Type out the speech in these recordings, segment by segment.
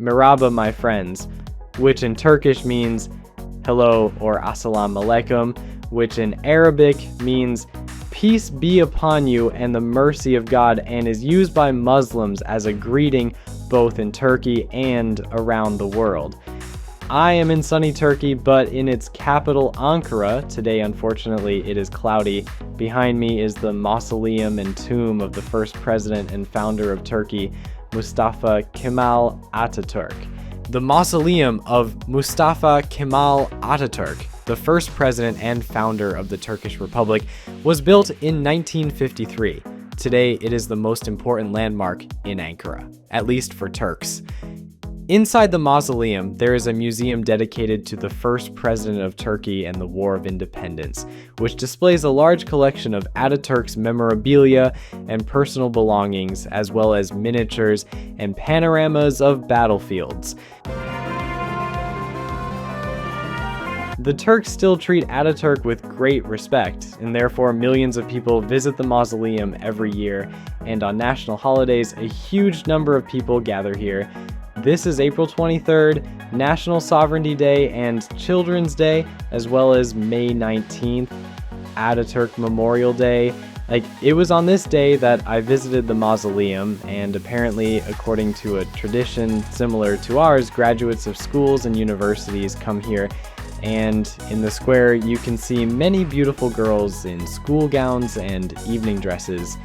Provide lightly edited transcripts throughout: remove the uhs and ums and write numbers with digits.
Merhaba, my friends, which in Turkish means hello or assalamu alaikum, which in Arabic means peace be upon you and the mercy of God, and is used by Muslims as a greeting both in Turkey and around the world. I am in sunny Turkey, but in its capital Ankara. Today, unfortunately, it is cloudy. Behind me is the mausoleum and tomb of the first president and founder of Turkey, Mustafa Kemal Atatürk. The mausoleum of Mustafa Kemal Atatürk, the first president and founder of the Turkish Republic, was built in 1953. Today, it is the most important landmark in Ankara, at least for Turks. Inside the mausoleum, there is a museum dedicated to the first president of Turkey and the War of Independence, which displays a large collection of Ataturk's memorabilia and personal belongings, as well as miniatures and panoramas of battlefields. The Turks still treat Ataturk with great respect, and therefore millions of people visit the mausoleum every year, and on national holidays, a huge number of people gather here. This is April 23rd, National Sovereignty Day and Children's Day, as well as May 19th, Ataturk Memorial Day. It was on this day that I visited the mausoleum, and apparently, according to a tradition similar to ours, graduates of schools and universities come here, and in the square you can see many beautiful girls in school gowns and evening dresses.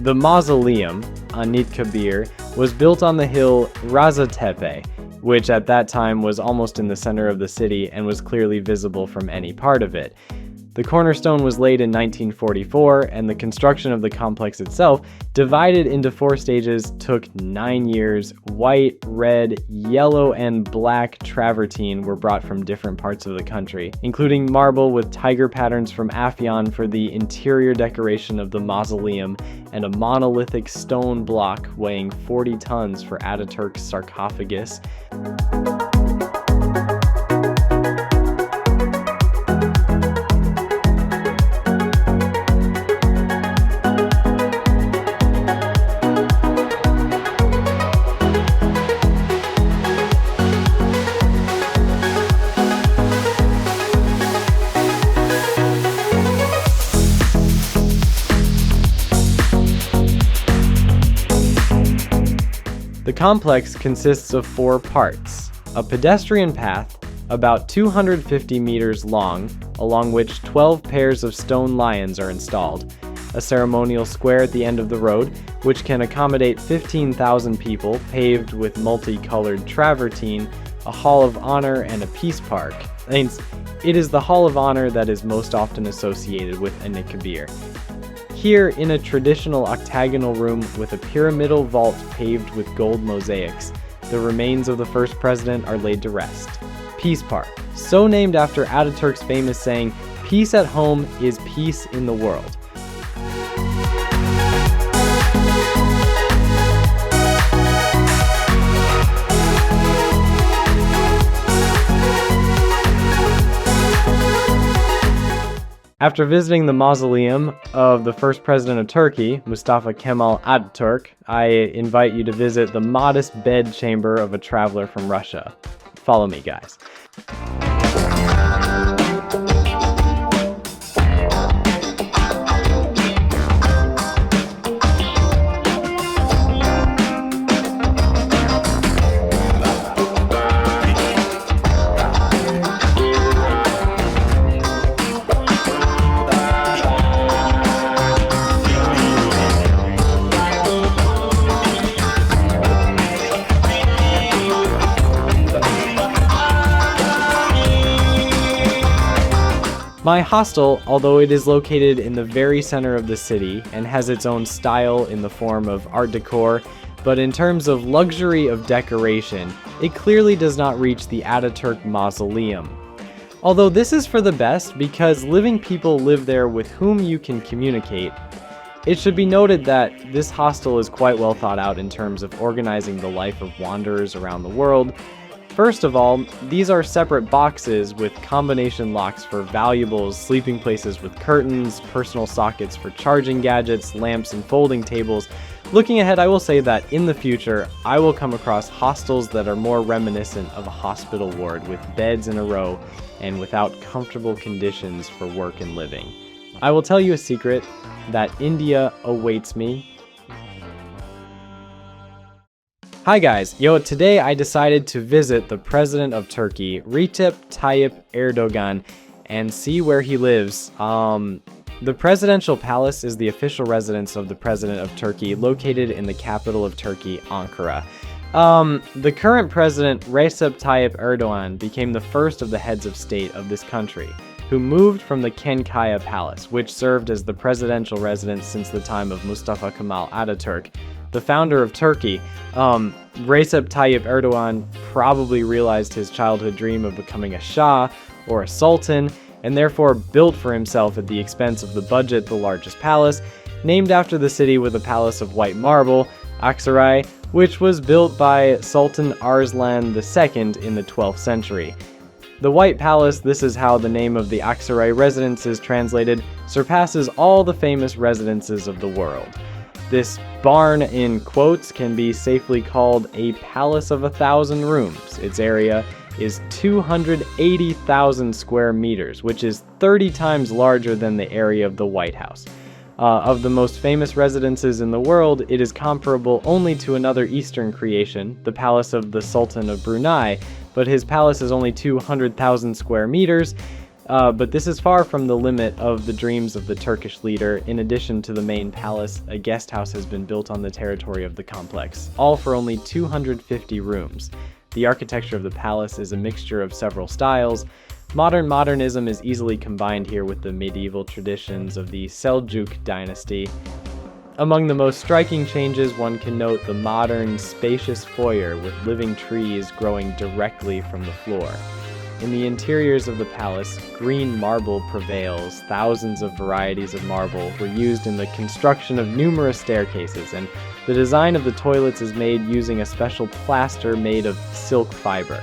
The mausoleum, Anıtkabir, was built on the hill Razatepe, which at that time was almost in the center of the city and was clearly visible from any part of it. The cornerstone was laid in 1944, and the construction of the complex itself, divided into 4 stages, took 9 years. White, red, yellow, and black travertine were brought from different parts of the country, including marble with tiger patterns from Afyon for the interior decoration of the mausoleum, and a monolithic stone block weighing 40 tons for Ataturk's sarcophagus. The complex consists of 4 parts: a pedestrian path about 250 meters long, along which 12 pairs of stone lions are installed, a ceremonial square at the end of the road, which can accommodate 15,000 people, paved with multicolored travertine, a hall of honor, and a peace park. It is the hall of honor that is most often associated with Anıtkabir. Here, in a traditional octagonal room with a pyramidal vault paved with gold mosaics, the remains of the first president are laid to rest. Peace Park, so named after Ataturk's famous saying, "Peace at home is peace in the world." After visiting the mausoleum of the first president of Turkey, Mustafa Kemal Atatürk, I invite you to visit the modest bed chamber of a traveler from Russia. Follow me, guys. My hostel, although it is located in the very center of the city and has its own style in the form of art decor, but in terms of luxury of decoration, it clearly does not reach the Ataturk Mausoleum. Although this is for the best because living people live there with whom you can communicate. It should be noted that this hostel is quite well thought out in terms of organizing the life of wanderers around the world. First of all, these are separate boxes with combination locks for valuables, sleeping places with curtains, personal sockets for charging gadgets, lamps, and folding tables. Looking ahead, I will say that in the future, I will come across hostels that are more reminiscent of a hospital ward with beds in a row and without comfortable conditions for work and living. I will tell you a secret, that India awaits me. Hi guys, today I decided to visit the president of Turkey, Recep Tayyip Erdogan, and see where he lives. The presidential palace is the official residence of the president of Turkey, located in the capital of Turkey, Ankara. The current president, Recep Tayyip Erdogan, became the first of the heads of state of this country, who moved from the Kenkaya Palace, which served as the presidential residence since the time of Mustafa Kemal Ataturk, the founder of Turkey. Recep Tayyip Erdogan probably realized his childhood dream of becoming a Shah or a Sultan, and therefore built for himself at the expense of the budget the largest palace, named after the city with a palace of white marble, Aksaray, which was built by Sultan Arslan II in the 12th century. The White Palace, this is how the name of the Aksaray residence is translated, surpasses all the famous residences of the world. This barn, in quotes, can be safely called a palace of 1,000 rooms. Its area is 280,000 square meters, which is 30 times larger than the area of the White House. Of the most famous residences in the world, it is comparable only to another Eastern creation, the palace of the Sultan of Brunei, but his palace is only 200,000 square meters. But this is far from the limit of the dreams of the Turkish leader. In addition to the main palace, a guest house has been built on the territory of the complex, all for only 250 rooms. The architecture of the palace is a mixture of several styles. Modernism is easily combined here with the medieval traditions of the Seljuk dynasty. Among the most striking changes, one can note the modern, spacious foyer with living trees growing directly from the floor. In the interiors of the palace, green marble prevails. Thousands of varieties of marble were used in the construction of numerous staircases, and the design of the toilets is made using a special plaster made of silk fiber.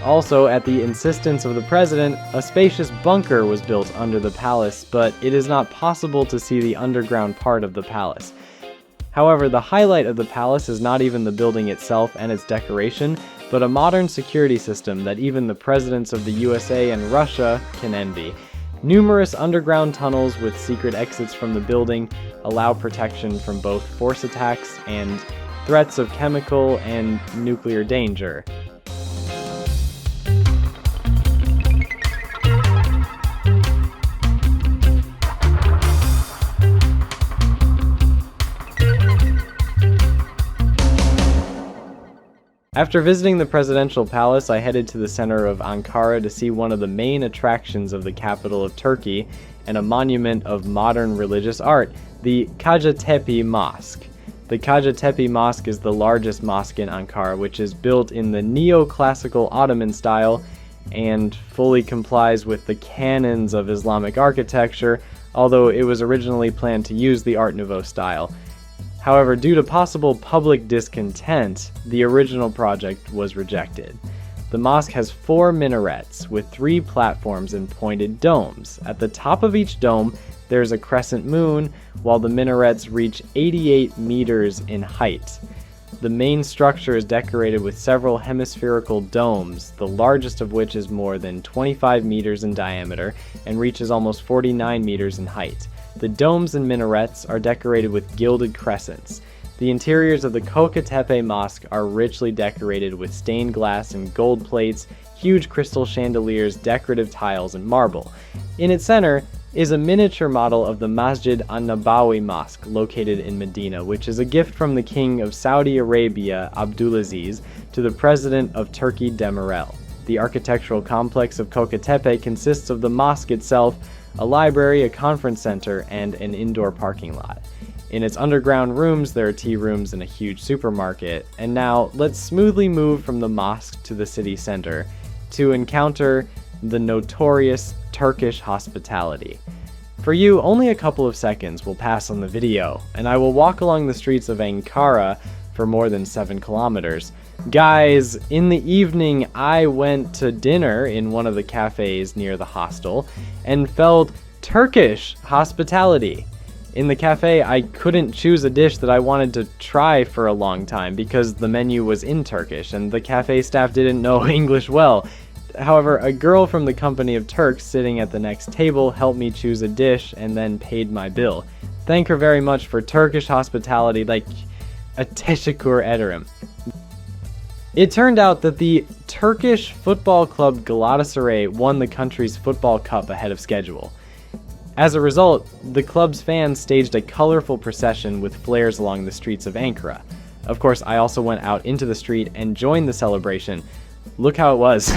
Also, at the insistence of the president, a spacious bunker was built under the palace, but it is not possible to see the underground part of the palace. However, the highlight of the palace is not even the building itself and its decoration, but a modern security system that even the presidents of the USA and Russia can envy. Numerous underground tunnels with secret exits from the building allow protection from both force attacks and threats of chemical and nuclear danger. After visiting the presidential palace, I headed to the center of Ankara to see one of the main attractions of the capital of Turkey and a monument of modern religious art, the Kacatepe Mosque. The Kacatepe Mosque is the largest mosque in Ankara, which is built in the neoclassical Ottoman style and fully complies with the canons of Islamic architecture, although it was originally planned to use the Art Nouveau style. However, due to possible public discontent, the original project was rejected. The mosque has 4 minarets with 3 platforms and pointed domes. At the top of each dome, there's a crescent moon, while the minarets reach 88 meters in height. The main structure is decorated with several hemispherical domes, the largest of which is more than 25 meters in diameter and reaches almost 49 meters in height. The domes and minarets are decorated with gilded crescents. The interiors of the Kacatepe Mosque are richly decorated with stained glass and gold plates, huge crystal chandeliers, decorative tiles, and marble. In its center is a miniature model of the Masjid an-Nabawi Mosque located in Medina, which is a gift from the King of Saudi Arabia, Abdulaziz, to the President of Turkey, Demirel. The architectural complex of Kacatepe consists of the mosque itself, a library, a conference center, and an indoor parking lot. In its underground rooms, there are tea rooms and a huge supermarket. And now, let's smoothly move from the mosque to the city center to encounter the notorious Turkish hospitality. For you, only a couple of seconds will pass on the video, and I will walk along the streets of Ankara for more than 7 kilometers. Guys, in the evening, I went to dinner in one of the cafes near the hostel and felt Turkish hospitality. In the cafe, I couldn't choose a dish that I wanted to try for a long time because the menu was in Turkish and the cafe staff didn't know English well. However, a girl from the company of Turks sitting at the next table helped me choose a dish and then paid my bill. Thank her very much for Turkish hospitality, like a teşekkür ederim. It turned out that the Turkish football club Galatasaray won the country's football cup ahead of schedule. As a result, the club's fans staged a colorful procession with flares along the streets of Ankara. Of course, I also went out into the street and joined the celebration. Look how it was.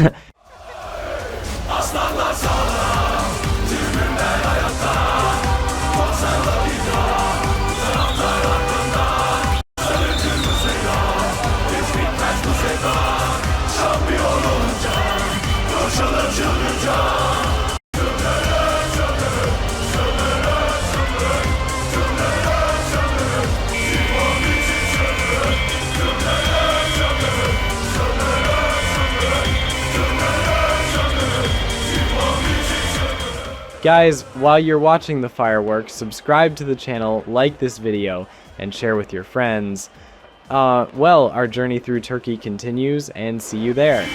Guys, while you're watching the fireworks, subscribe to the channel, like this video, and share with your friends. Well, our journey through Turkey continues, and see you there.